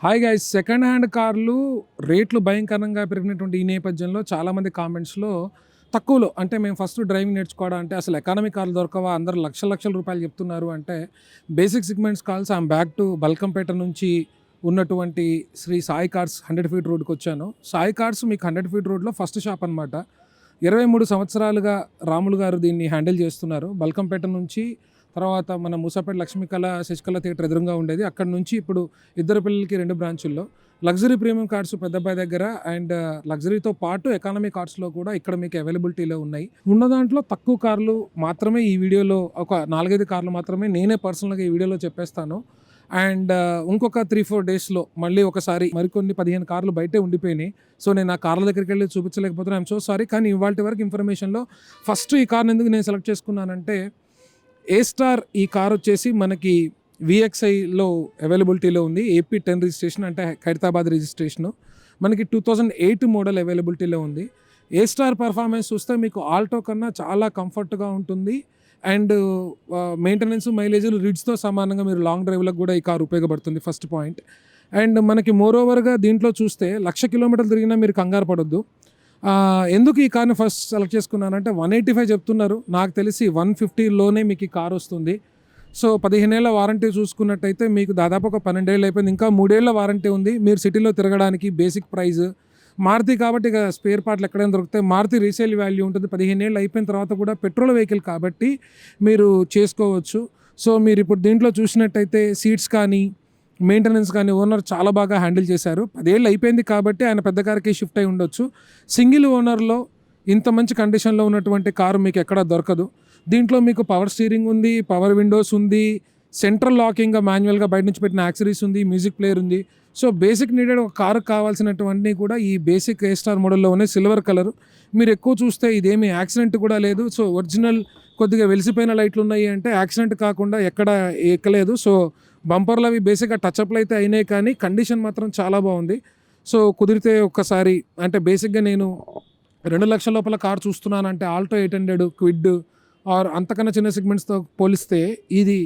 Hi guys, second hand కార్లు రేట్లు భయంకరంగా పెరిగినటువంటి ఈ నేపథ్యంలో చాలామంది కామెంట్స్లో తక్కువలో అంటే మేము ఫస్ట్ డ్రైవింగ్ నేర్చుకోవడం అంటే అసలు ఎకానమీ కార్లు దొరకవా, అందరు లక్షల లక్షల రూపాయలు చెప్తున్నారు అంటే basic segments calls I'm back to Balkampet నుంచి ఉన్నటువంటి శ్రీ సాయి కార్స్ 100 ఫీట్ రోడ్కి వచ్చాను. సాయి కార్స్ మీకు 100 ఫీట్ రోడ్లో ఫస్ట్ షాప్ అనమాట. 23 సంవత్సరాలుగా రాములు గారు దీన్ని హ్యాండిల్ చేస్తున్నారు. బల్కంపేట నుంచి తర్వాత మన మూసాపేట లక్ష్మీకళ శశికళ థియేటర్ ఎదురుగా ఉండేది. అక్కడ నుంచి ఇప్పుడు ఇద్దరు పిల్లలకి 2 బ్రాంచుల్లో లగ్జరీ ప్రీమియం కార్స్ పెద్దబ్బాయి దగ్గర అండ్ లగ్జరీతో పాటు ఎకానమీ కార్స్లో కూడా ఇక్కడ మీకు అవైలబిలిటీలో ఉన్నాయి. ఉన్న దాంట్లో తక్కువ కార్లు మాత్రమే ఈ వీడియోలో, ఒక 4-5 కార్లు మాత్రమే నేనే పర్సనల్గా ఈ వీడియోలో చెప్పేస్తాను. అండ్ ఇంకొక 3-4 డేస్లో మళ్ళీ ఒకసారి మరికొన్ని 15 కార్లు బయటే ఉండిపోయినాయి. సో నేను ఆ కార్ల దగ్గరికి వెళ్ళి చూపించలేకపోతున్నాను, ఐఎమ్ సో సారీ. కానీ ఇవాళ వరకు ఇన్ఫర్మేషన్లో ఫస్ట్ ఈ కార్ని ఎందుకు నేను సెలెక్ట్ చేసుకున్నానంటే, ఏ స్టార్ ఈ కార్ వచ్చేసి మనకి విఎక్స్ఐలో అవైలబిలిటీలో ఉంది. ఏపీ 10 రిజిస్ట్రేషన్ అంటే ఖైరతాబాద్ రిజిస్ట్రేషను. మనకి 2008 మోడల్ అవైలబిలిటీలో ఉంది. ఏ స్టార్ పర్ఫార్మెన్స్ చూస్తే మీకు ఆల్టో కన్నా చాలా కంఫర్ట్గా ఉంటుంది. అండ్ మెయింటెనెన్స్ మైలేజ్లు రిడ్స్తో సమానంగా మీరు లాంగ్ డ్రైవ్లకు కూడా ఈ కార్ ఉపయోగపడుతుంది, ఫస్ట్ పాయింట్. అండ్ మనకి మోరోవర్గా దీంట్లో చూస్తే 1,00,000 కిలోమీటర్లు తిరిగినా మీరు కంగారు పడొద్దు. ఎందుకు ఈ కార్ని ఫస్ట్ సెలెక్ట్ చేసుకున్నానంటే 185 చెప్తున్నారు, నాకు తెలిసి 150లోనే మీకు ఈ కార్ వస్తుంది. సో 15 ఏళ్ల వారంటీ చూసుకున్నట్టయితే మీకు దాదాపు ఒక 12 ఏళ్ళు అయిపోయింది, ఇంకా 3 ఏళ్ల వారంటీ ఉంది. మీరు సిటీలో తిరగడానికి బేసిక్ ప్రైస్ మారుతి కాబట్టి ఇక స్పేర్ పార్ట్లు ఎక్కడైనా దొరుకుతాయి. మారుతి రీసేల్ వాల్యూ ఉంటుంది. 15 ఏళ్ళు అయిపోయిన తర్వాత కూడా పెట్రోల్ వెహికల్ కాబట్టి మీరు చేసుకోవచ్చు. సో మీరు ఇప్పుడు దీంట్లో చూసినట్టయితే సీట్స్ కానీ మెయింటెనెన్స్ కానీ ఓనర్ చాలా బాగా హ్యాండిల్ చేశారు. 10 ఏళ్ళు అయిపోయింది కాబట్టి ఆయన పెద్ద కార్కి షిఫ్ట్ అయి ఉండొచ్చు. సింగిల్ ఓనర్లో ఇంత మంచి కండిషన్లో ఉన్నటువంటి కారు మీకు ఎక్కడా దొరకదు. దీంట్లో మీకు పవర్ స్టీరింగ్ ఉంది, పవర్ విండోస్ ఉంది, సెంట్రల్ లాకింగ్గా మాన్యువల్గా బయట నుంచి పెట్టిన యాక్సరీస్ ఉంది, మ్యూజిక్ ప్లేయర్ ఉంది. సో బేసిక్ నీడెడ్ ఒక కారు కావాల్సినటువంటి కూడా ఈ బేసిక్ ఏ స్టార్ మోడల్లో ఉన్నాయి. సిల్వర్ కలర్ మీరు ఎక్కువ చూస్తే ఇదేమీ యాక్సిడెంట్ కూడా లేదు. సో ఒరిజినల్ కొద్దిగా వెలిసిపోయిన లైట్లు ఉన్నాయి అంటే యాక్సిడెంట్ కాకుండా ఎక్కడ ఎక్కలేదు. సో బంపర్లు అవి బేసిక్గా టచ్అప్లు అయితే అయినాయి కానీ కండిషన్ మాత్రం చాలా బాగుంది. సో కుదిరితే ఒక్కసారి అంటే బేసిక్గా నేను 2 లక్షల లోపల కార్ చూస్తున్నానంటే ఆల్టో 800 క్విడ్ ఆర్ అంతకన్నా చిన్న సెగ్మెంట్స్తో పోలిస్తే ఇది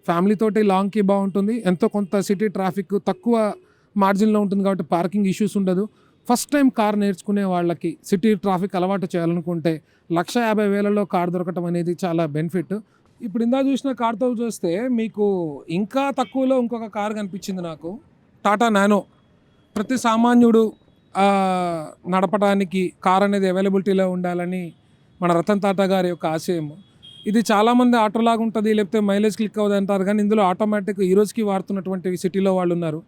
ఫ్యామిలీతోటి లాంగ్కి బాగుంటుంది. ఎంతో కొంత సిటీ ట్రాఫిక్ తక్కువ మార్జిన్లో ఉంటుంది కాబట్టి పార్కింగ్ ఇష్యూస్ ఉండదు. ఫస్ట్ టైం కార్ నేర్చుకునే వాళ్ళకి సిటీ ట్రాఫిక్ అలవాటు చేయాలనుకుంటే 1,50,000లో కార్ దొరకటం అనేది చాలా బెనిఫిట్. ఇప్పుడు ఇందా చూసిన కార్తో చూస్తే మీకు ఇంకా తక్కువలో ఇంకొక కార్ కనిపించింది నాకు, టాటా నానో. ప్రతి సామాన్యుడు నడపడానికి కార్ అనేది అవైలబిలిటీలో ఉండాలని మన రతన్ టాటా గారి యొక్క ఆశయం. ఇది చాలామంది ఆటోలాగా ఉంటుంది, లేకపోతే మైలేజ్ క్లిక్ అవ్వదు అంటారు, కానీ ఇందులో ఆటోమేటిక్ ఈ రోజుకి వాడుతున్నటువంటి సిటీలో వాళ్ళు ఉన్నారు.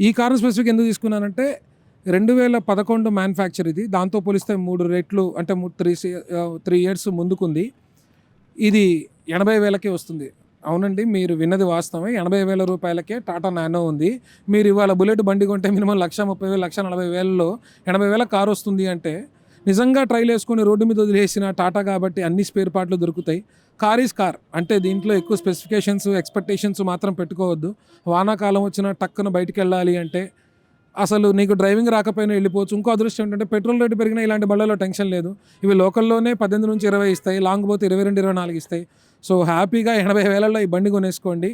ఈ కార్ను స్పెసిఫిక్ ఎందుకు తీసుకున్నానంటే 2011 మ్యానుఫ్యాక్చర్ ఇది. దాంతో పోలిస్తే 3 రెట్లు అంటే 3 ఇయర్స్ ముందుకుంది. ఇది 80,000కే వస్తుంది. అవునండి, మీరు విన్నది వాస్తవమే. 80,000 రూపాయలకే టాటా నానో ఉంది. మీరు ఇవాళ బుల్లెట్ బండి కొంటే మినిమం 1,30,000 1,40,000లో 80,000 కారు వస్తుంది అంటే నిజంగా ట్రైల్ వేసుకొని రోడ్డు మీద వదిలేసిన టాటా కాబట్టి అన్ని స్పేర్ పార్ట్లు దొరుకుతాయి. కార్ ఈజ్ కార్ అంటే దీంట్లో ఎక్కువ స్పెసిఫికేషన్స్ ఎక్స్పెక్టేషన్స్ మాత్రం పెట్టుకోవద్దు. వానాకాలం వచ్చిన టక్కున బయటికి వెళ్ళాలి అంటే అసలు నీకు డ్రైవింగ్ రాకపోయినా వెళ్ళిపోవచ్చు. ఇంకో అదృష్టం ఏంటంటే పెట్రోల్ రేటు పెరిగినా ఇలాంటి బళ్ళలో టెన్షన్ లేదు. ఇవి లోకల్లోనే 18 నుంచి 20 ఇస్తాయి, లాంగ్ పోతే 22-24 ఇస్తాయి. సో హ్యాపీగా 80,000లో ఈ బండి కొనేసుకోండి.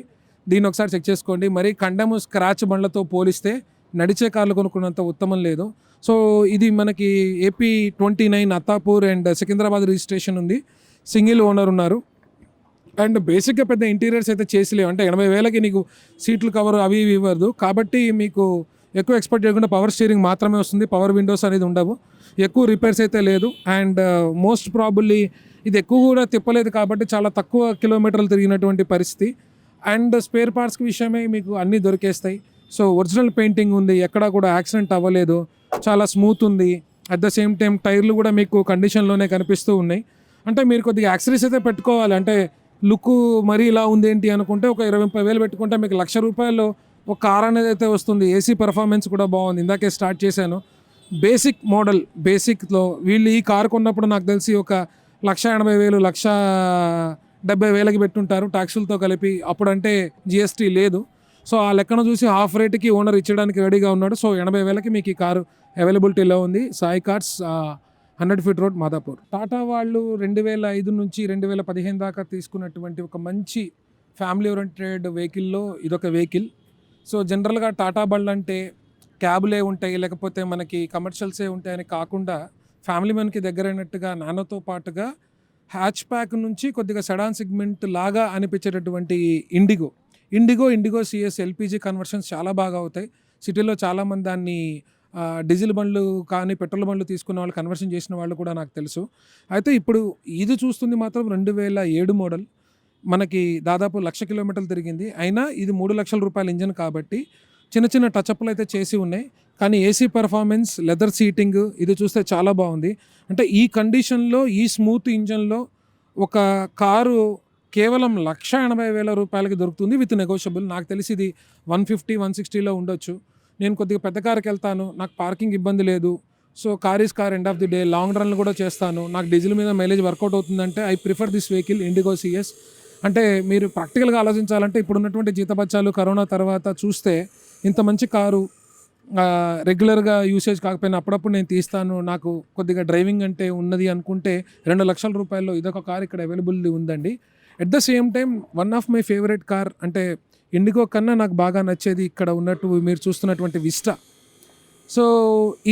దీన్ని ఒకసారి చెక్ చేసుకోండి. మరి కండెమ్ స్క్రాచ్ బండ్లతో పోలిస్తే నడిచే కార్లు కొనుక్కున్నంత ఉత్తమం లేదు. సో ఇది మనకి AP 29 Attapur and Secunderabad registration ఉంది. సింగిల్ ఓనర్ ఉన్నారు. అండ్ బేసిక్గా పెద్ద ఇంటీరియర్స్ అయితే చేసిలేవు. అంటే 80,000కి నీకు సీట్లు కవర్ అవి ఇవి ఇవ్వదు కాబట్టి మీకు ఎక్కువ ఎక్స్పెక్ట్ చేయకుండా పవర్ స్టీరింగ్ మాత్రమే వస్తుంది. పవర్ విండోస్ అనేది ఉండవు. ఎక్కువ రిపేర్స్ అయితే లేదు. అండ్ మోస్ట్ ప్రాబుల్లీ ఇది ఎక్కువ కూడా తిప్పలేదు కాబట్టి చాలా తక్కువ కిలోమీటర్లు తిరిగినటువంటి పరిస్థితి. అండ్ స్పేర్ పార్ట్స్కి విషయమే మీకు అన్నీ దొరికేస్తాయి. సో ఒరిజినల్ పెయింటింగ్ ఉంది, ఎక్కడా కూడా యాక్సిడెంట్ అవ్వలేదు, చాలా స్మూత్ ఉంది. అట్ ద సేమ్ టైం టైర్లు కూడా మీకు కండిషన్లోనే కనిపిస్తూ ఉన్నాయి. అంటే మీరు కొద్దిగా యాక్సరీస్ అయితే పెట్టుకోవాలి. అంటే లుక్ మరీ ఇలా ఉంది ఏంటి అనుకుంటే ఒక 20,000 పెట్టుకుంటే మీకు 1,00,000 రూపాయల్లో ఒక కార్ అనేది అయితే వస్తుంది. ఏసీ పర్ఫార్మెన్స్ కూడా బాగుంది. ఇందాకే స్టార్ట్ చేశాను. బేసిక్ మోడల్ బేసిక్లో వీళ్ళు ఈ కారు కొన్నప్పుడు నాకు తెలిసి ఒక 1,80,000 1,70,000కి పెట్టుంటారు ట్యాక్సులతో కలిపి. అప్పుడంటే జిఎస్టీ లేదు. సో ఆ లెక్కను చూసి హాఫ్ రేట్కి ఓనర్ ఇచ్చడానికి రెడీగా ఉన్నాడు. సో 80,000కి మీకు ఈ కారు అవైలబిలిటీలో ఉంది. Sai cars 100 feet road Madhapur. Tata వాళ్ళు 2005 నుంచి 2015 దాకా తీసుకున్నటువంటి ఒక మంచి ఫ్యామిలీ ఓరియంటెడ్ వెహికల్లో ఇదొక వెహికల్. సో జనరల్గా టాటా బళ్ళంటే క్యాబులే ఉంటాయి, లేకపోతే మనకి కమర్షియల్సే ఉంటాయని కాకుండా ఫ్యామిలీ మెన్కి దగ్గరైనట్టుగా నానోతో పాటుగా హ్యాచ్ ప్యాక్ నుంచి కొద్దిగా సెడాన్ సెగ్మెంట్ లాగా అనిపించేటటువంటి ఇండిగో సిఎస్ ఎల్పిజి కన్వర్షన్స్ చాలా బాగా అవుతాయి. సిటీలో చాలామంది దాన్ని డీజిల్ బండ్లు కానీ పెట్రోల్ బండ్లు తీసుకున్న వాళ్ళు కన్వర్షన్ చేసిన వాళ్ళు కూడా నాకు తెలుసు. అయితే ఇప్పుడు ఇది చూస్తుంది మాత్రం 2007 మోడల్, మనకి దాదాపు 1,00,000 కిలోమీటర్లు తిరిగింది. అయినా ఇది 3,00,000 రూపాయల ఇంజన్ కాబట్టి చిన్న చిన్న టచ్అప్లు అయితే చేసి ఉన్నాయి. కానీ ఏసీ పెర్ఫార్మెన్స్, లెదర్ సీటింగ్ ఇది చూస్తే చాలా బాగుంది. అంటే ఈ కండిషన్లో ఈ స్మూత్ ఇంజన్లో ఒక కారు కేవలం 1,80,000 రూపాయలకి దొరుకుతుంది విత్ నెగోషియబుల్. నాకు తెలిసి ఇది 150, 160లో ఉండొచ్చు. నేను కొద్దిగా పెద్ద కారుకి వెళ్తాను, నాకు పార్కింగ్ ఇబ్బంది లేదు, so car is car, end of the day long రన్లు కూడా చేస్తాను, నాకు డీజిల్ మీద మైలేజ్ వర్కౌట్ అవుతుందంటే I prefer this vehicle Indigo CS. అంటే మీరు ప్రాక్టికల్గా ఆలోచించాలంటే ఇప్పుడు ఉన్నటువంటి జీతబత్యాలు కరోనా తర్వాత చూస్తే ఇంత మంచి కారు రెగ్యులర్గా యూసేజ్ కాకపోయినా అప్పుడప్పుడు నేను తీస్తాను, నాకు కొద్దిగా డ్రైవింగ్ అంటే ఉన్నది అనుకుంటే 2,00,000 రూపాయల్లో ఇదొక కార్ ఇక్కడ అవైలబుల్ ఉందండి. At the same time one of my favourite car, అంటే ఇండిగో కన్నా నాకు బాగా నచ్చేది ఇక్కడ ఉన్నట్టు మీరు చూస్తున్నటువంటి విస్టా. సో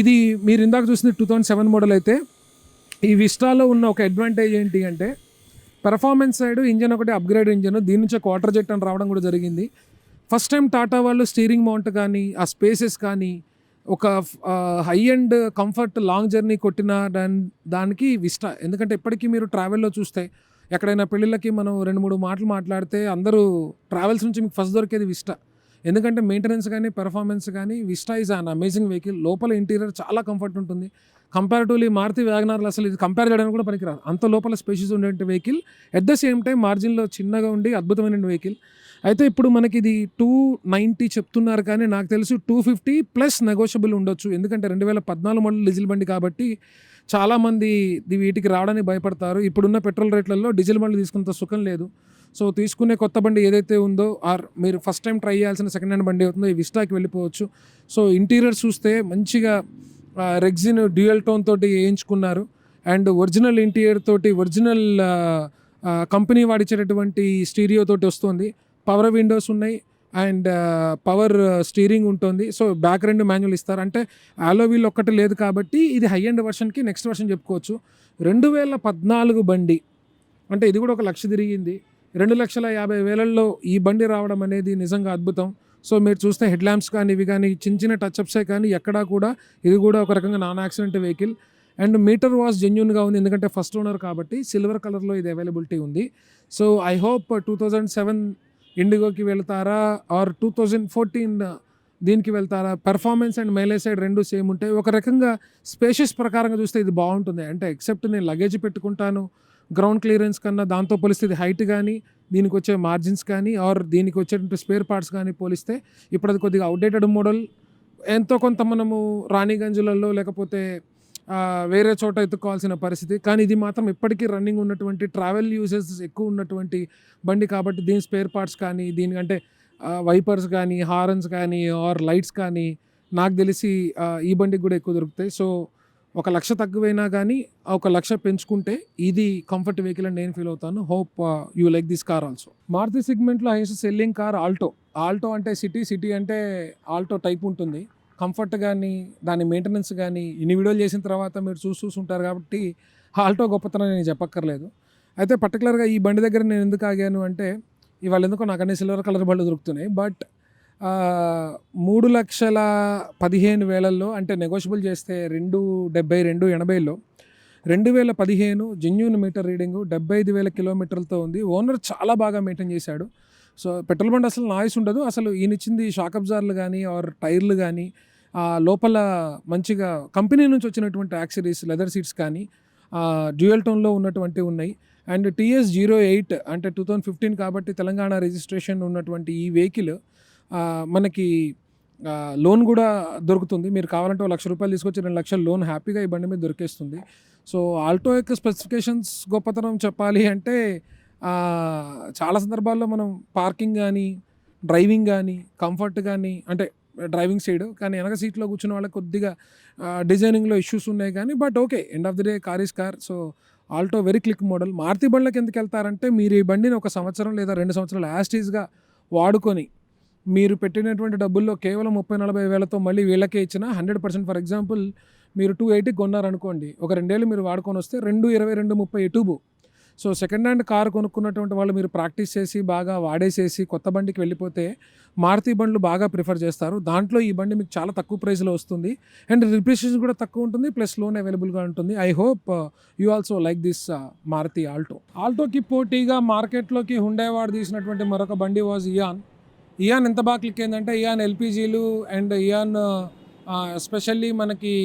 ఇది మీరు ఇందాక చూసింది 2007 మోడల్ అయితే ఈ విస్టాలో ఉన్న ఒక అడ్వాంటేజ్ ఏంటి అంటే పెర్ఫార్మెన్స్ సైడ్ ఇంజన్ ఒకటి అప్గ్రేడ్ ఇంజన్, దీని నుంచి క్వార్టర్ జెట్ అని రావడం కూడా జరిగింది. ఫస్ట్ టైం టాటా వాళ్ళు స్టీరింగ్ మౌంట్ కానీ ఆ స్పేసెస్ కానీ ఒక high and comfort long journey కొట్టిన దానికి విస్టా. ఎందుకంటే ఇప్పటికీ మీరు ట్రావెల్లో చూస్తే ఎక్కడైనా పెళ్ళిళ్ళకి మనం 2-3 మాటలు మాట్లాడితే అందరూ ట్రావెల్స్ నుంచి మీకు ఫస్ట్ దొరికేది విస్టా. ఎందుకంటే మెయింటెనెన్స్ కానీ పెర్ఫార్మెన్స్ కానీ vista is an amazing vehicle. లోపల ఇంటీరియర్ చాలా కంఫర్ట్ ఉంటుంది. కంపారిటివ్లీ మారుతి వ్యాగనార్లు అసలు ఇది కంపేర్ చేయడానికి కూడా పనికిరాదు, అంత లోపల స్పేషియస్ ఉండే vehicle. At the same time మార్జిన్లో చిన్నగా ఉండి అద్భుతమైన వెహికల్. అయితే ఇప్పుడు మనకి ఇది 290 చెప్తున్నారు, కానీ నాకు తెలుసు 250 ప్లస్ నెగోషియబుల్ ఉండొచ్చు. ఎందుకంటే 2014 మోడల్ డీజిల్ బండి కాబట్టి చాలామంది వీటికి రావడానికి భయపడతారు. ఇప్పుడున్న పెట్రోల్ రేట్లలో డీజిల్ బండ్లు తీసుకున్నంత సుఖం లేదు. సో తీసుకునే కొత్త బండి ఏదైతే ఉందో ఆర్ మీరు ఫస్ట్ టైం ట్రై చేయాల్సిన సెకండ్ హ్యాండ్ బండి అవుతుందో ఈ విస్టాకి వెళ్ళిపోవచ్చు. సో ఇంటీరియర్ చూస్తే మంచిగా రెగ్జిన్ డ్యూయల్ టోన్ తోటి వేయించుకున్నారు, అండ్ ఒరిజినల్ ఇంటీరియర్ తోటి ఒరిజినల్ కంపెనీ వాడిచ్చేటటువంటి స్టీరియో తోటి వస్తుంది. పవర్ విండోస్ ఉన్నాయి అండ్ పవర్ స్టీరింగ్ ఉంటుంది. సో బ్యాక్ 2 మాన్యువల్ ఇస్తారు. అంటే ఆలో వీల్ ఒక్కటి లేదు కాబట్టి ఇది హై అండ్ వర్షన్కి నెక్స్ట్ వర్షన్ చెప్పుకోవచ్చు. 2014 బండి అంటే ఇది కూడా 1,00,000 తిరిగింది. 2,50,000లో ఈ బండి రావడం అనేది నిజంగా అద్భుతం. సో మీరు చూస్తే హెడ్ ల్యాంప్స్ కానీ ఇవి కానీ చిన్న చిన్న టచ్అప్సే, కానీ ఎక్కడా కూడా ఇది కూడా ఒక రకంగా non accident vehicle. And meter was జెన్యూన్గా ఉంది, ఎందుకంటే ఫస్ట్ ఓనర్ కాబట్టి సిల్వర్ కలర్లో ఇది అవైలబిలిటీ ఉంది. సో ఐ హోప్ 2007 ఇండిగోకి వెళ్తారా ఆర్ 2014 దీనికి వెళ్తారా, పెర్ఫార్మెన్స్ అండ్ మైలేజ్ సైడ్ రెండు సేమ్ ఉంటాయి. ఒక రకంగా స్పేషియస్ ప్రకారంగా చూస్తే ఇది బాగుంటుంది. అంటే ఎక్సెప్ట్ నేను లగేజ్ పెట్టుకుంటాను, గ్రౌండ్ క్లియరెన్స్ కన్నా దాంతో పోలిస్తే ఇది హైట్ కానీ దీనికి వచ్చే మార్జిన్స్ కానీ ఆర్ దీనికి వచ్చేటువంటి స్పేర్ పార్ట్స్ కానీ పోలిస్తే ఇప్పుడు అది కొద్దిగా అవుట్డేటెడ్ మోడల్. ఎంతో కొంత మనము రాణిగంజ్లలో లేకపోతే వేరే చోట ఎత్తుకోవాల్సిన పరిస్థితి, కానీ ఇది మాత్రం ఇప్పటికీ రన్నింగ్ ఉన్నటువంటి ట్రావెల్ యూజెస్ ఎక్కువ ఉన్నటువంటి బండి కాబట్టి దీని స్పేర్ పార్ట్స్ కానీ దీనికంటే వైపర్స్ కానీ హార్న్స్ కానీ ఆర్ లైట్స్ కానీ నాకు తెలిసి ఈ బండికి కూడా ఎక్కువ దొరుకుతాయి. సో 1,00,000 తక్కువైనా కానీ 1,00,000 పెంచుకుంటే ఇది కంఫర్ట్ వెహికల్ అని నేను ఫీల్ అవుతాను. Hope you like this car also. Maruti సెగ్మెంట్లో హైయెస్ట్ సెల్లింగ్ కార్ ఆల్టో అంటే సిటీ అంటే ఆల్టో టైప్ ఉంటుంది. కంఫర్ట్ కానీ దాని మెయింటెనెన్స్ కానీ ఇన్ని వీడియోలు చేసిన తర్వాత మీరు చూస్తుంటారు కాబట్టి ఆల్టో గొప్పతనం నేను చెప్పక్కర్లేదు. అయితే పర్టికులర్గా ఈ బండి దగ్గర నేను ఎందుకు ఆగాను అంటే ఇవాళ ఎందుకో నాకు అన్ని సిల్వర్ కలర్ బండ్లు దొరుకుతున్నాయి. బట్ 3,15,000 అంటే నెగోషియబుల్ చేస్తే 270, 280లో 2015 జెన్యూన్ మీటర్ రీడింగు 75,000 కిలోమీటర్లతో ఉంది. ఓనర్ చాలా బాగా మెయింటైన్ చేశాడు. సో పెట్రోల్ బండి అసలు నాయిస్ ఉండదు. అసలు ఈయనిచ్చింది షాక్ అబ్జార్లు కానీ ఆర్ టైర్లు కానీ లోపల మంచిగా కంపెనీ నుంచి వచ్చినటువంటి యాక్సరీస్ లెదర్ సీట్స్ కానీ డ్యూయల్ టోన్లో ఉన్నటువంటివి ఉన్నాయి. అండ్ TS08 అంటే 2015 కాబట్టి తెలంగాణ రిజిస్ట్రేషన్ ఉన్నటువంటి ఈ వెహికల్ మనకి లోన్ కూడా దొరుకుతుంది. మీరు కావాలంటే 1,00,000 రూపాయలు తీసుకొచ్చి 2,00,000 లోన్ హ్యాపీగా ఈ బండి మీద దొరికేస్తుంది. సో ఆల్టో యొక్క స్పెసిఫికేషన్స్ గొప్పతనం చెప్పాలి అంటే చాలా సందర్భాల్లో మనం పార్కింగ్ కానీ డ్రైవింగ్ కానీ కంఫర్ట్ కానీ అంటే డ్రైవింగ్ సైడ్ కానీ వెనక సీట్లో కూర్చున్న వాళ్ళకి కొద్దిగా డిజైనింగ్లో ఇష్యూస్ ఉన్నాయి కానీ but okay, end of the day car is car. So Alto very click model. Maruti బండ్లకు ఎందుకు వెళ్తారంటే మీరు ఈ బండిని 1 సంవత్సరం లేదా 2 సంవత్సరాలు యాస్టీస్గా వాడుకొని మీరు పెట్టినటువంటి డబ్బుల్లో కేవలం 30-40 వేలతో మళ్ళీ వీళ్ళకే ఇచ్చిన 100% ఫర్ ఎగ్జాంపుల్ మీరు 280 కొన్నారనుకోండి, ఒక 2 ఏళ్ళు మీరు వాడుకొని వస్తే 220, 230 ఎటుబు. సో సెకండ్ హ్యాండ్ కార్ కొనుక్కున్నటువంటి వాళ్ళు మీరు ప్రాక్టీస్ చేసి బాగా వాడేసేసి కొత్త బండికి వెళ్ళిపోతే మారుతి బండ్లు బాగా ప్రిఫర్ చేస్తారు. దాంట్లో ఈ బండి మీకు చాలా తక్కువ ప్రైస్లో వస్తుంది అండ్ రిప్రిషియేషన్ కూడా తక్కువ ఉంటుంది, ప్లస్ లోన్ అవైలబుల్గా ఉంటుంది. I hope you also like this Maruti ఆల్టోకి పోటీగా మార్కెట్లోకి హుండై వాడు తీసినటువంటి మరొక బండి వాజ్ ఇయాన్ ఎంత బాగా క్లిక్ అయిందంటే ఇయాన్ ఎల్పిజీలు అండ్ ఇయాన్ ఎస్పెషల్లీ మనకి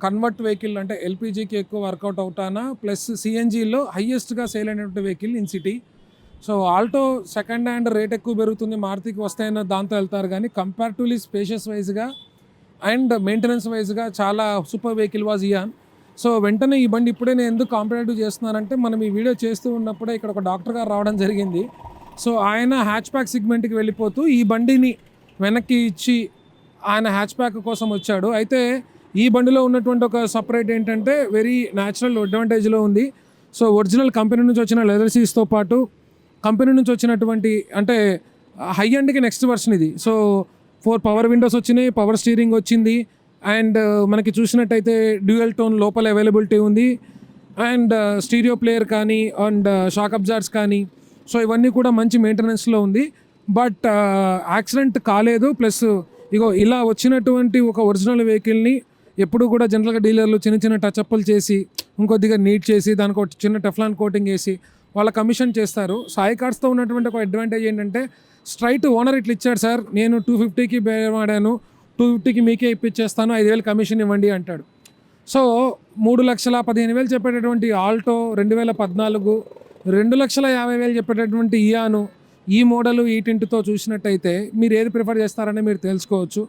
కన్వర్ట్ వెహికల్ అంటే ఎల్పిజికి ఎక్కువ వర్కౌట్ అవుతానా, ప్లస్ సిఎన్జిలో హయ్యెస్ట్గా సేల్ అయినటువంటి vehicle in city. So Alto second hand rate ఎక్కువ పెరుగుతుంది, మారుతికి వస్తాయన్న దాంతో వెళ్తారు, కానీ కంపారిటివ్లీ స్పేషియస్ వైజ్గా అండ్ మెయింటెనెన్స్ వైజ్గా చాలా super vehicle was Eon. So వెంటనే ఈ బండి ఇప్పుడే నేను ఎందుకు కాంపిటేటివ్ చేస్తున్నానంటే, మనం ఈ వీడియో చేస్తూ ఉన్నప్పుడే ఇక్కడ ఒక డాక్టర్ గారు రావడం జరిగింది. సో ఆయన హ్యాచ్ ప్యాక్ సెగ్మెంట్కి వెళ్ళిపోతూ ఈ బండిని వెనక్కి ఇచ్చి ఆయన హ్యాచ్ ప్యాక్ కోసం వచ్చాడు. అయితే ఈ బండిలో ఉన్నటువంటి ఒక సపరేట్ ఏంటంటే వెరీ న్యాచురల్ అడ్వాంటేజ్లో ఉంది. సో ఒరిజినల్ కంపెనీ నుంచి వచ్చిన లెదర్ సీట్స్తో పాటు కంపెనీ నుంచి వచ్చినటువంటి అంటే హై ఎండ్కి నెక్స్ట్ వర్షన్ ఇది. సో 4 పవర్ విండోస్ వచ్చినాయి, పవర్ స్టీరింగ్ వచ్చింది అండ్ మనకి చూసినట్టయితే డ్యూయల్ టోన్ లోపల అవైలబిలిటీ ఉంది అండ్ స్టీరియో ప్లేయర్ కానీ అండ్ షాక్ అబ్జార్బ్స్ కానీ, సో ఇవన్నీ కూడా మంచి మెయింటెనెన్స్లో ఉంది. బట్ యాక్సిడెంట్ కాలేదు. ప్లస్ ఇగో ఇలా వచ్చినటువంటి ఒక ఒరిజినల్ వెహికల్ని ఎప్పుడు కూడా జనరల్గా డీలర్లు చిన్న చిన్న టచ్అప్లు చేసి ఇంకొద్దిగా నీట్ చేసి దానికి ఒక చిన్న టెఫ్లాన్ కోటింగ్ వేసి వాళ్ళ కమిషన్ చేస్తారు. సాయి కార్స్తో ఉన్నటువంటి ఒక అడ్వాంటేజ్ ఏంటంటే స్ట్రైట్ ఓనర్ ఇట్లా ఇచ్చాడు, సార్ నేను 250కి బేరమాడాను, 250కి మీకే ఇప్పించేస్తాను, 5,000 కమిషన్ ఇవ్వండి అంటాడు. సో 3,15,000 చెప్పేటటువంటి ఆల్టో 2014, 2,50,000 చెప్పేటటువంటి ఇయాను, ఈ మోడలు ఈ టింట్తో చూసినట్టయితే మీరు ఏది ప్రిఫర్ చేస్తారని మీరు తెలుసుకోవచ్చు.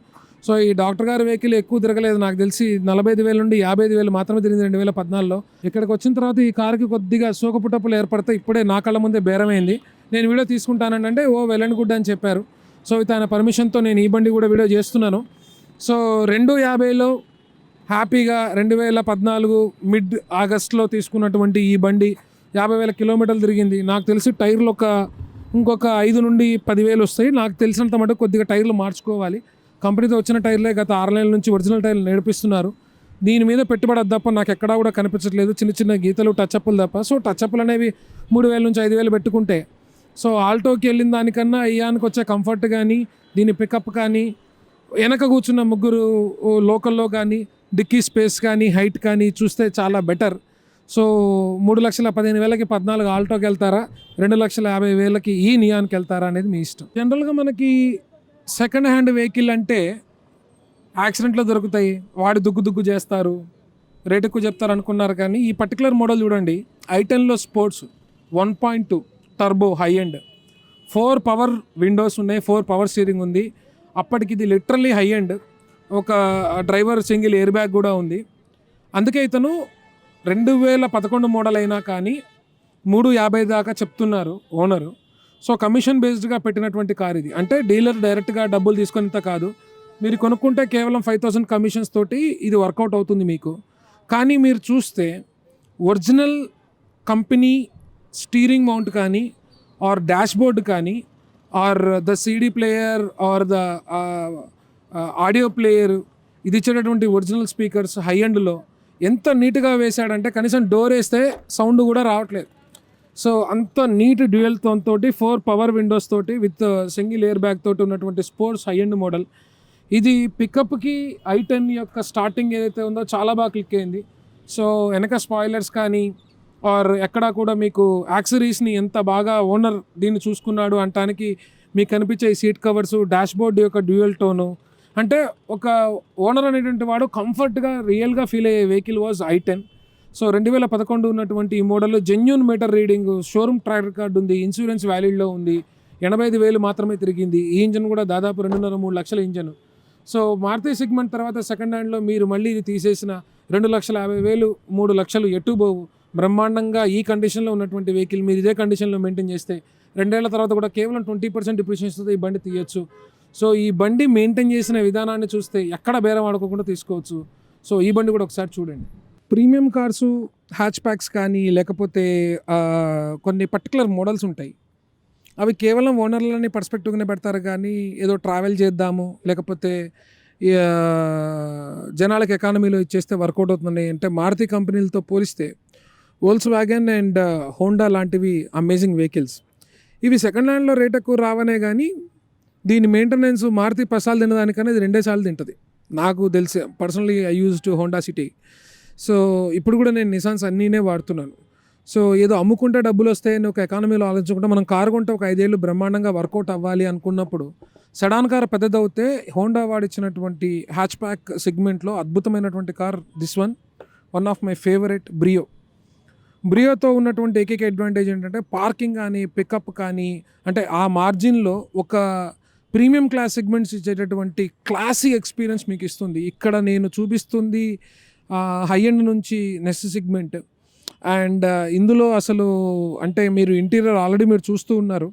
సో ఈ డాక్టర్ గారి వెహికల్ ఎక్కువ తిరగలేదు, నాకు తెలిసి 45,000 నుండి 55,000 మాత్రమే తిరిగింది 2014లో. ఇక్కడికి వచ్చిన తర్వాత ఈ కార్కి కొద్దిగా సోకపుటప్పులు ఏర్పడితే ఇప్పుడే నా కళ్ళ ముందే బేరమైంది. నేను వీడియో తీసుకుంటానంటే వెల్ అండ్ గుడ్ అని చెప్పారు. సో తన పర్మిషన్తో నేను ఈ బండి కూడా వీడియో చేస్తున్నాను. సో 250లో హ్యాపీగా 2014 మిడ్ ఆగస్ట్లో తీసుకున్నటువంటి ఈ బండి 50,000 కిలోమీటర్లు తిరిగింది. నాకు తెలిసి టైర్లు ఇంకొక 5 నుండి 10,000 వస్తాయి. నాకు తెలిసినంత మటుకు కొద్దిగా టైర్లు మార్చుకోవాలి. కంపెనీతో వచ్చిన టైర్లే గత 6 నెలల నుంచి ఒరిజినల్ టైర్లు నడిపిస్తున్నారు. దీని మీద పెట్టుబడి తప్ప నాకు ఎక్కడా కూడా కనిపించట్లేదు, చిన్న చిన్న గీతలు టచ్అప్లు తప్ప. సో టచ్అప్లు అనేవి 3,000 నుంచి 5,000 పెట్టుకుంటే, సో ఆల్టోకి వెళ్ళిన దానికన్నా ఇయానికి వచ్చే కంఫర్ట్ కానీ దీని పికప్ కానీ వెనక కూర్చున్న ముగ్గురు లోకల్లో కానీ డిక్కీ స్పేస్ కానీ హైట్ కానీ చూస్తే చాలా బెటర్. సో 3,15,000కి 14 ఆల్టోకి వెళ్తారా, 2,50,000కి ఈ నియాన్కి వెళ్తారా అనేది మీ ఇష్టం. జనరల్గా మనకి సెకండ్ హ్యాండ్ వెహికల్ అంటే యాక్సిడెంట్లో దొరుకుతాయి, వాడి దుగ్గు చేస్తారు, రేట్ ఎక్కువ చెప్తారు అనుకున్నారు. కానీ ఈ పర్టికులర్ మోడల్ చూడండి, i10లో sports 1.2 turbo high end, 4 power windows ఉన్నాయి, 4 పవర్ స్టీరింగ్ ఉంది. అప్పటికి ఇది లిటరల్లీ హై ఎండ్, ఒక డ్రైవర్ సింగిల్ ఎయిర్ బ్యాగ్ కూడా ఉంది. అందుకే ఇతను 2011 మోడల్ అయినా కానీ 350 దాకా చెప్తున్నారు ఓనరు. సో కమిషన్ బేస్డ్గా పెట్టినటువంటి కార్ ఇది. అంటే డీలర్ డైరెక్ట్గా డబ్బులు తీసుకొనింత కాదు, మీరు కొనుక్కుంటే కేవలం 5,000 కమిషన్స్ తోటి ఇది వర్కౌట్ అవుతుంది మీకు. కానీ మీరు చూస్తే ఒరిజినల్ కంపెనీ స్టీరింగ్ మౌంట్ కానీ ఆర్ డాష్ బోర్డ్ కానీ or the CD player or the audio player, ఇది ఇచ్చేటటువంటి ఒరిజినల్ స్పీకర్స్ హై ఎండ్లో ఎంత నీట్గా వేశాడంటే కనీసం డోర్ వేస్తే సౌండ్ కూడా రావట్లేదు. సో అంత నీట్ డ్యూయల్ టోన్ తోటి 4 పవర్ విండోస్ తోటి విత్ సింగిల్ ఎయిర్ బ్యాగ్ తోటి ఉన్నటువంటి స్పోర్ట్స్ హై ఎండ్ మోడల్ ఇది. పికప్కి i10 యొక్క స్టార్టింగ్ ఏదైతే ఉందో చాలా బాగా క్లిక్ అయింది. సో వెనక స్పాయిలర్స్ కానీ ఆర్ ఎక్కడా కూడా మీకు యాక్సరీస్ని ఎంత బాగా ఓనర్ దీన్ని చూసుకున్నాడు అంటానికి మీకు కనిపించే ఈ సీట్ కవర్సు, డాష్ బోర్డ్ యొక్క డ్యూయల్ టోను, అంటే ఒక ఓనర్ అనేటువంటి వాడు కంఫర్ట్గా రియల్గా ఫీల్ అయ్యే వెహికల్ వాజ్ i10. సో 2011 ఉన్నటువంటి ఈ మోడల్లో genuine meter reading, showroom track record ఉంది, ఇన్సూరెన్స్ వ్యాలిడ్లో ఉంది, 85,000 మాత్రమే తిరిగింది. ఈ ఇంజన్ కూడా దాదాపు 2.5-3 లక్షల ఇంజన్. సో మారుతి సెగ్మెంట్ తర్వాత సెకండ్ హ్యాండ్లో మీరు మళ్ళీ ఇది తీసేసిన 2,50,000, 3 లక్షలు ఎటుబోవు. బ్రహ్మాండంగా ఈ కండిషన్లో ఉన్నటువంటి వెహికల్ మీరు ఇదే కండిషన్లో మెయింటైన్ చేస్తే 2 ఏళ్ల తర్వాత కూడా కేవలం 20% డిప్రిషియేషన్తో ఈ బండి తీయచ్చు. సో ఈ బండి మెయింటైన్ చేసిన విధానాన్ని చూస్తే ఎక్కడ బేరం ఆడుకోకుండా తీసుకోవచ్చు. సో ఈ బండి కూడా ఒకసారి చూడండి. ప్రీమియం కార్సు, హ్యాచ్ ప్యాక్స్ కానీ లేకపోతే కొన్ని పర్టికులర్ మోడల్స్ ఉంటాయి, అవి కేవలం ఓనర్లని పర్స్పెక్టివ్గానే పెడతారు కానీ ఏదో ట్రావెల్ చేద్దాము లేకపోతే జనాలకు ఎకానమీలో ఇచ్చేస్తే వర్కౌట్ అవుతున్నాయి అంటే మారుతి కంపెనీలతో పోలిస్తే వోల్క్స్ వ్యాగన్ అండ్ హోండా లాంటివి అమేజింగ్ వెహికల్స్. ఇవి సెకండ్ హ్యాండ్లో రేట్ ఎక్కువ రావనే కానీ దీని మెయింటెనెన్స్ మారుతి 10 సార్లు తినదానికన్నా ఇది 2 సార్లు తింటుంది నాకు తెలిసి. Personally I use to Honda city. So ఇప్పుడు కూడా నేను నిసాన్స్ అన్నీనే వాడుతున్నాను. సో ఏదో అమ్ముకుంటే డబ్బులు వస్తాయని ఒక ఎకానమీలో ఆలోచించకుండా మనం కారు కొంటే ఒక 5 ఏళ్ళు బ్రహ్మాండంగా వర్కౌట్ అవ్వాలి అనుకున్నప్పుడు సెడాన్ కార్ పెద్దదవుతే హోండా వాడిచ్చినటువంటి హ్యాచ్ ప్యాక్ సెగ్మెంట్లో అద్భుతమైనటువంటి car this one of my favourite బ్రియోతో ఉన్నటువంటి ఏకైక అడ్వాంటేజ్ ఏంటంటే పార్కింగ్ కానీ పికప్ కానీ అంటే ఆ మార్జిన్లో ఒక ప్రీమియం క్లాస్ సెగ్మెంట్స్ ఇచ్చేటటువంటి క్లాసీ ఎక్స్పీరియన్స్ మీకు ఇస్తుంది. ఇక్కడ నేను చూపిస్తుంది హై ఎండ్ నుంచి నెక్స్ట్ సెగ్మెంట్. అండ్ ఇందులో అసలు అంటే మీరు ఇంటీరియర్ ఆల్రెడీ మీరు చూస్తూ ఉన్నారు.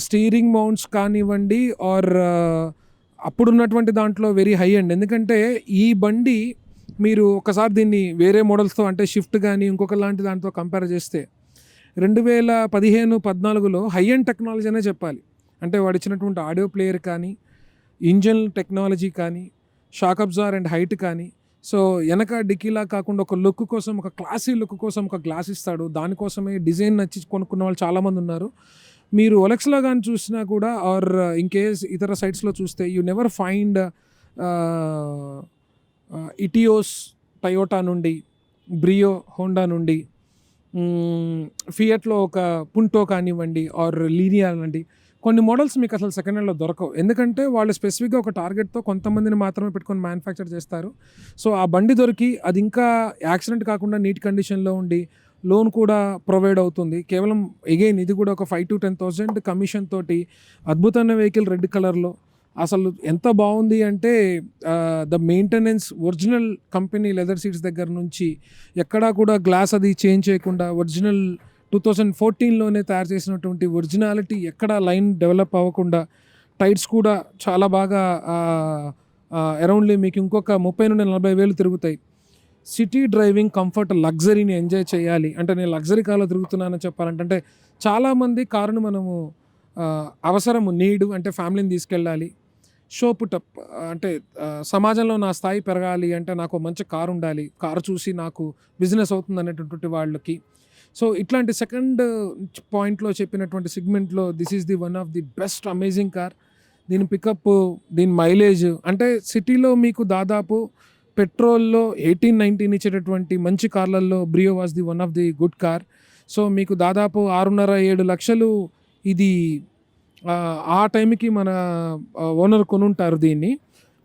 స్టీరింగ్ మౌంట్స్ కానివ్వండి ఆర్ అప్పుడున్నటువంటి దాంట్లో వెరీ హై ఎండ్. ఎందుకంటే ఈ బండి మీరు ఒకసారి దీన్ని వేరే మోడల్స్తో అంటే షిఫ్ట్ కానీ ఇంకొక లాంటి దాంతో కంపేర్ చేస్తే 2015-14లో హై ఎండ్ టెక్నాలజీ అనే చెప్పాలి. అంటే వాడు ఇచ్చినటువంటి ఆడియో ప్లేయర్ కానీ ఇంజన్ టెక్నాలజీ కానీ షాక్ అబ్జార్ అండ్ హైట్ కానీ. సో వెనక డిక్కీలా కాకుండా ఒక లుక్ కోసం ఒక క్లాసీ లుక్ కోసం ఒక గ్లాస్ ఇస్తాడు. దానికోసమే డిజైన్ నచ్చి కొనుక్కున్న వాళ్ళు చాలామంది ఉన్నారు. మీరు ఒలెక్స్లో కానీ చూసినా కూడా ఆర్ ఇన్ కేస్ ఇతర సైట్స్లో చూస్తే you never find Etios Toyota నుండి బ్రియో హోండా నుండి ఫియట్లో ఒక పుంటో కానివ్వండి ఆర్ లీనియా అండి కొన్ని మోడల్స్ మీకు అసలు సెకండ్ హ్యాండ్లో దొరకవు. ఎందుకంటే వాళ్ళు స్పెసిఫిక్గా ఒక టార్గెట్తో కొంతమందిని మాత్రమే పెట్టుకొని మ్యానుఫ్యాక్చర్ చేస్తారు. సో ఆ బండి దొరికి అది ఇంకా యాక్సిడెంట్ కాకుండా నీట్ కండిషన్లో ఉండి లోన్ కూడా ప్రొవైడ్ అవుతుంది. కేవలం ఎగైన్ ఇది కూడా ఒక 5,000 to 10,000 కమిషన్ తోటి అద్భుతమైన వెహికల్ రెడ్ కలర్లో. అసలు ఎంత బాగుంది అంటే the maintenance original company leather seats దగ్గర నుంచి ఎక్కడా కూడా గ్లాస్ అది చేంజ్ చేయకుండా ఒరిజినల్ 2014లోనే తయారు చేసినటువంటి ఒరిజినాలిటీ ఎక్కడా లైన్ డెవలప్ అవ్వకుండా టైర్స్ కూడా చాలా బాగా అరౌండ్లీ మీకు ఇంకొక 30,000 నుండి 40,000 తిరుగుతాయి. సిటీ డ్రైవింగ్ కంఫర్ట్ లగ్జరీని ఎంజాయ్ చేయాలి అంటే నేను లగ్జరీ కార్లో తిరుగుతున్నానని చెప్పాలంటే అంటే చాలామంది కారును మనము అవసరము నీడు అంటే ఫ్యామిలీని తీసుకెళ్ళాలి. షో పుటప్ అంటే సమాజంలో నా స్థాయి పెరగాలి అంటే నాకు మంచి కారు ఉండాలి, కారు చూసి నాకు బిజినెస్ అవుతుంది అనేటటువంటి వాళ్ళకి. సో ఇట్లాంటి సెకండ్ పాయింట్లో చెప్పినటువంటి సెగ్మెంట్లో this is the one of the best amazing car. దీని పికప్ దీని మైలేజ్ అంటే సిటీలో మీకు దాదాపు పెట్రోల్లో 18-19 ఇచ్చేటటువంటి మంచి కార్లలో Brio was the one of the good car. So మీకు దాదాపు 6.5-7 లక్షలు ఇది ఆ టైంకి మన ఓనర్ కొనుంటారు దీన్ని.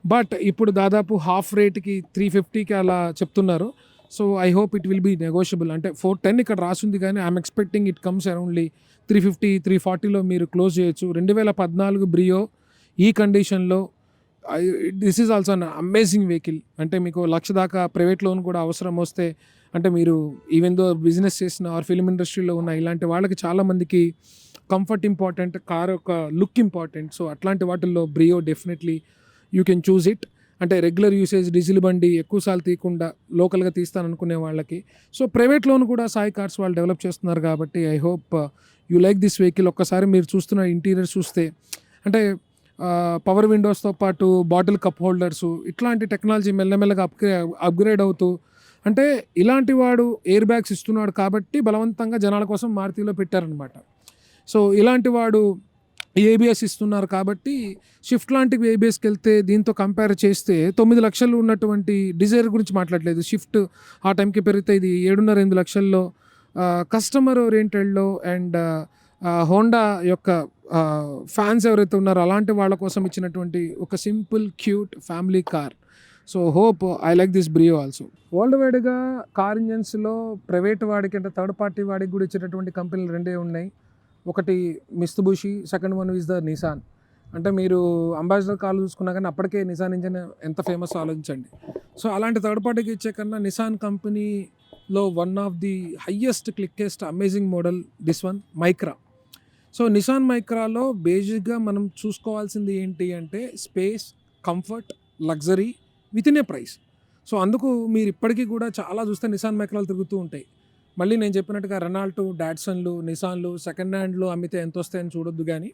బట్ ఇప్పుడు దాదాపు హాఫ్ రేట్కి 350కి అలా చెప్తున్నారు. So I hope it will be negotiable. అంటే 410 ఇక్కడ రాసింది కానీ I'm expecting it comes aroundly 350-340లో మీరు క్లోజ్ చేయొచ్చు. 2014 బ్రియో ఈ కండిషన్లో this is also an amazing vehicle. అంటే మీకు 1,00,000 దాకా ప్రైవేట్ లోన్ కూడా అవసరం వస్తే అంటే మీరు ఈవెన్ దో బిజినెస్ చేసిన ఆర్ ఫిల్మ్ ఇండస్ట్రీలో ఉన్న ఇలాంటి వాళ్ళకి చాలామందికి కంఫర్ట్ ఇంపార్టెంట్, కార్ యొక్క లుక్ ఇంపార్టెంట్. సో అట్లాంటి వాటిల్లో Brio definitely you can choose it. అంటే రెగ్యులర్ యూసేజ్ డీజిల్ బండి ఎక్కువసార్లు తీయకుండా లోకల్గా తీస్తాననుకునే వాళ్ళకి. సో ప్రైవేట్ లోన్ కూడా సాయి కార్స్ వాళ్ళు డెవలప్ చేస్తున్నారు కాబట్టి I hope you like this vehicle. ఒక్కసారి మీరు చూస్తున్న ఇంటీరియర్ చూస్తే అంటే పవర్ విండోస్తో పాటు బాటిల్ కప్ హోల్డర్సు ఇట్లాంటి టెక్నాలజీ మెల్లమెల్లగా అప్గ్రేడ్ అవుతూ అంటే ఇలాంటి వాడు ఎయిర్ బ్యాగ్స్ ఇస్తున్నాడు కాబట్టి బలవంతంగా జనాల కోసం మారుతిలో పెట్టారనమాట. సో ఇలాంటి వాడు ఏబిఎస్ ఇస్తున్నారు కాబట్టి షిఫ్ట్ లాంటివి ఏబిఎస్కి వెళ్తే దీంతో కంపేర్ చేస్తే 9 లక్షలు ఉన్నటువంటి డిజైర్ గురించి మాట్లాడలేదు. షిఫ్ట్ ఆ టైంకి పెరిగితే ఇది 7.5-8 లక్షల్లో కస్టమర్ ఓరియంటెడ్లో అండ్ హోండా యొక్క ఫ్యాన్స్ ఎవరైతే ఉన్నారో అలాంటి వాళ్ళ కోసం ఇచ్చినటువంటి ఒక simple cute family car. So hope I like this Brio also. World వైడ్గా కార్ ఇంజన్స్లో ప్రైవేట్ వాడికి అంటే థర్డ్ పార్టీ వాడికి కూడా ఇచ్చేటటువంటి కంపెనీలు 2 ఉన్నాయి. ఒకటి Mitsubishi, second one is the Nissan. అంటే మీరు అంబాసిడర్ కార్లు చూసుకున్నా కానీ అప్పటికే నిసాన్ ఇంజన్ ఎంత ఫేమస్ ఆలోచించండి. సో అలాంటి థర్డ్ పార్టీకి ఇచ్చే కన్నా నిసాన్ కంపెనీలో one of the highest quickest amazing model this one Micra. So Nissan మైక్రాలో బేసిక్గా మనం చూసుకోవాల్సింది ఏంటి అంటే space, comfort, luxury within a price. So అందుకు మీరు ఇప్పటికీ కూడా చాలా చూస్తే నిసాన్ మైక్రాలు తిరుగుతూ ఉంటాయి. మళ్ళీ నేను చెప్పినట్టుగా రెనాల్ట్, డాట్సన్లు, నిసాన్లు సెకండ్ హ్యాండ్లు అమ్మితే ఎంత వస్తాయని చూడొద్దు కానీ,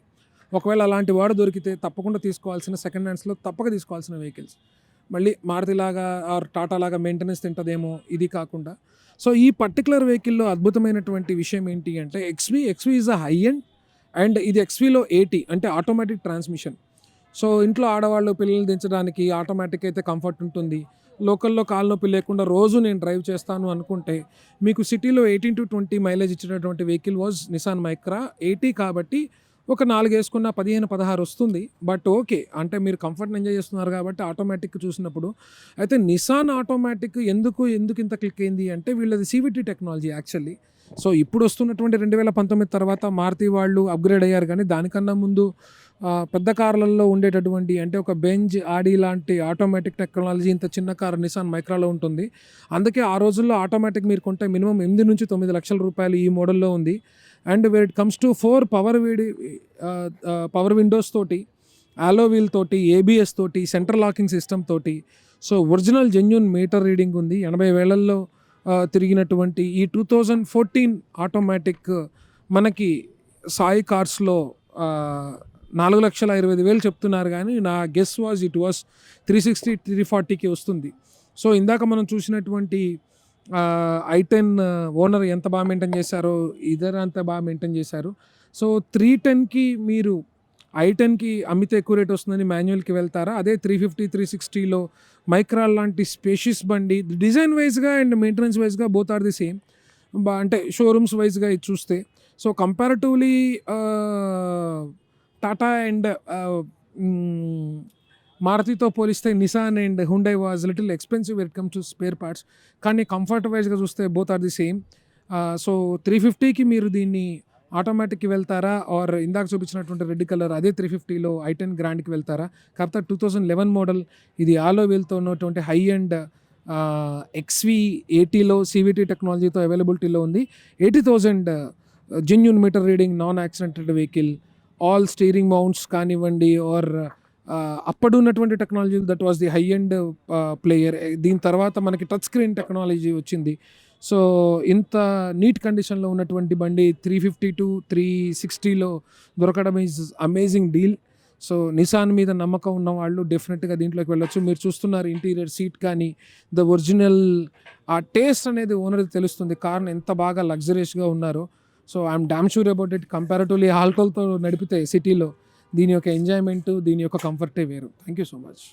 ఒకవేళ అలాంటి వాడు దొరికితే తప్పకుండా తీసుకోవాల్సిన సెకండ్ హ్యాండ్స్లో తప్పక తీసుకోవాల్సిన వెహికల్స్. మళ్ళీ మారుతిలాగా ఆర్ టాటా లాగా మెయింటెనెన్స్ తింటుందేమో ఇది కాకుండా. సో ఈ పర్టికులర్ వెహికల్లో అద్భుతమైనటువంటి విషయం ఏంటి అంటే XV is a high end and ఇది ఎక్స్వీలో 80 అంటే ఆటోమేటిక్ ట్రాన్స్మిషన్. సో ఇంట్లో ఆడవాళ్ళు పిల్లల్ని దించడానికి ఆటోమేటిక్ అయితే కంఫర్ట్ ఉంటుంది. లోకల్లో కాలు నొప్పి లేకుండా రోజు నేను డ్రైవ్ చేస్తాను అనుకుంటే మీకు సిటీలో 18 to 20 మైలేజ్ ఇచ్చినటువంటి వెహికల్ వాజ్ నిసాన్ మైక్రా 80 కాబట్టి ఒక 4 వేసుకున్న 15, 16 వస్తుంది. బట్ ఓకే, అంటే మీరు కంఫర్ట్ని ఎంజాయ్ చేస్తున్నారు కాబట్టి ఆటోమేటిక్ చూసినప్పుడు అయితే నిసాన్ ఆటోమేటిక్ ఎందుకు ఇంత క్లిక్ అయింది అంటే వీళ్ళది CVT టెక్నాలజీ యాక్చువల్లీ. సో ఇప్పుడు వస్తున్నటువంటి 2019 తర్వాత మారుతి వాళ్ళు అప్గ్రేడ్ అయ్యారు, కానీ దానికన్నా ముందు పెద్ద కార్లలో ఉండేటటువంటి అంటే ఒక బెంజ్, ఆడి లాంటి ఆటోమేటిక్ టెక్నాలజీ ఇంత చిన్న కారు నిసాన్ మైక్రాలో ఉంటుంది. అందుకే ఆ రోజుల్లో ఆటోమేటిక్ మీరు కొంటే మినిమం 8 నుంచి 9 లక్షల రూపాయలు ఈ మోడల్లో ఉంది. And where it comes to 4 power windows తోటి, ఆలో వీల్ తోటి, ABS తోటి, సెంట్రల్ లాకింగ్ సిస్టమ్ తోటి. So original genuine meter reading ఉంది. 80 వేలల్లో తిరిగినటువంటి ఈ 2014 ఆటోమేటిక్ మనకి సాయి కార్స్లో 4,25,000 చెప్తున్నారు, కానీ నా గెస్ వాజ్ ఇట్ వాస్ 360, 340కి వస్తుంది. సో ఇందాక మనం చూసినటువంటి i10 ఓనర్ ఎంత బాగా మెయింటైన్ చేశారో ఇద్దరు అంత బాగా మెయింటైన్ చేశారు. సో 310కి మీరు i10కి అమ్మితే ఎక్కువ రేట్ వస్తుందని మాన్యువల్కి వెళ్తారా? అదే 350, 360లో మైక్రా లాంటి స్పేషియస్ బండి డిజైన్ వైజ్గా అండ్ మెయింటెనెన్స్ వైజ్గా బోత్ ఆర్ ది సేమ్. అంటే షోరూమ్స్ వైజ్గా ఇది చూస్తే సో కంపారిటివ్లీ టాటా అండ్ మారుతితో పోలిస్తే Nissan and Hyundai was little expensive when it comes to spare parts. కానీ కంఫర్ట్ వైజ్గా చూస్తే both are the same. So 350కి మీరు దీన్ని ఆటోమేటిక్కి వెళ్తారా ఆర్ ఇందాక చూపించినటువంటి రెడ్ కలర్ అదే 350లో i10 గ్రాండ్కి వెళ్తారా? కాకపోతే 2011 మోడల్ ఇది ఆలో వీల్తో ఉన్నటువంటి హై అండ్ XV80లో CVT టెక్నాలజీతో అవైలబిలిటీలో ఉంది. 80,000 genuine meter reading, non యాక్సిడెంటెడ్ vehicle, all steering mounts కానివ్వండి ఆర్ అప్పుడు ఉన్నటువంటి technology that was the high end player. దీని తర్వాత మనకి టచ్ స్క్రీన్ టెక్నాలజీ వచ్చింది. సో ఇంత నీట్ కండిషన్లో ఉన్నటువంటి బండి 350 to 360లో దొరకడం is amazing deal. So Nissan మీద నమ్మకం ఉన్న వాళ్ళు డెఫినెట్గా దీంట్లోకి వెళ్ళొచ్చు. మీరు చూస్తున్నారు ఇంటీరియర్ సీట్ కానీ ద ఒరిజినల్ ఆ టేస్ట్ అనేది ఓనర్కి తెలుస్తుంది, కార్ని ఎంత బాగా లగ్జరియస్గా ఉన్నారో. So I'm damn sure about it. Comparatively ఆల్కోహాల్తో నడిపితే సిటీలో దీని యొక్క ఎంజాయ్మెంట్, దీని యొక్క కంఫర్టే వేరు. Thank you so much.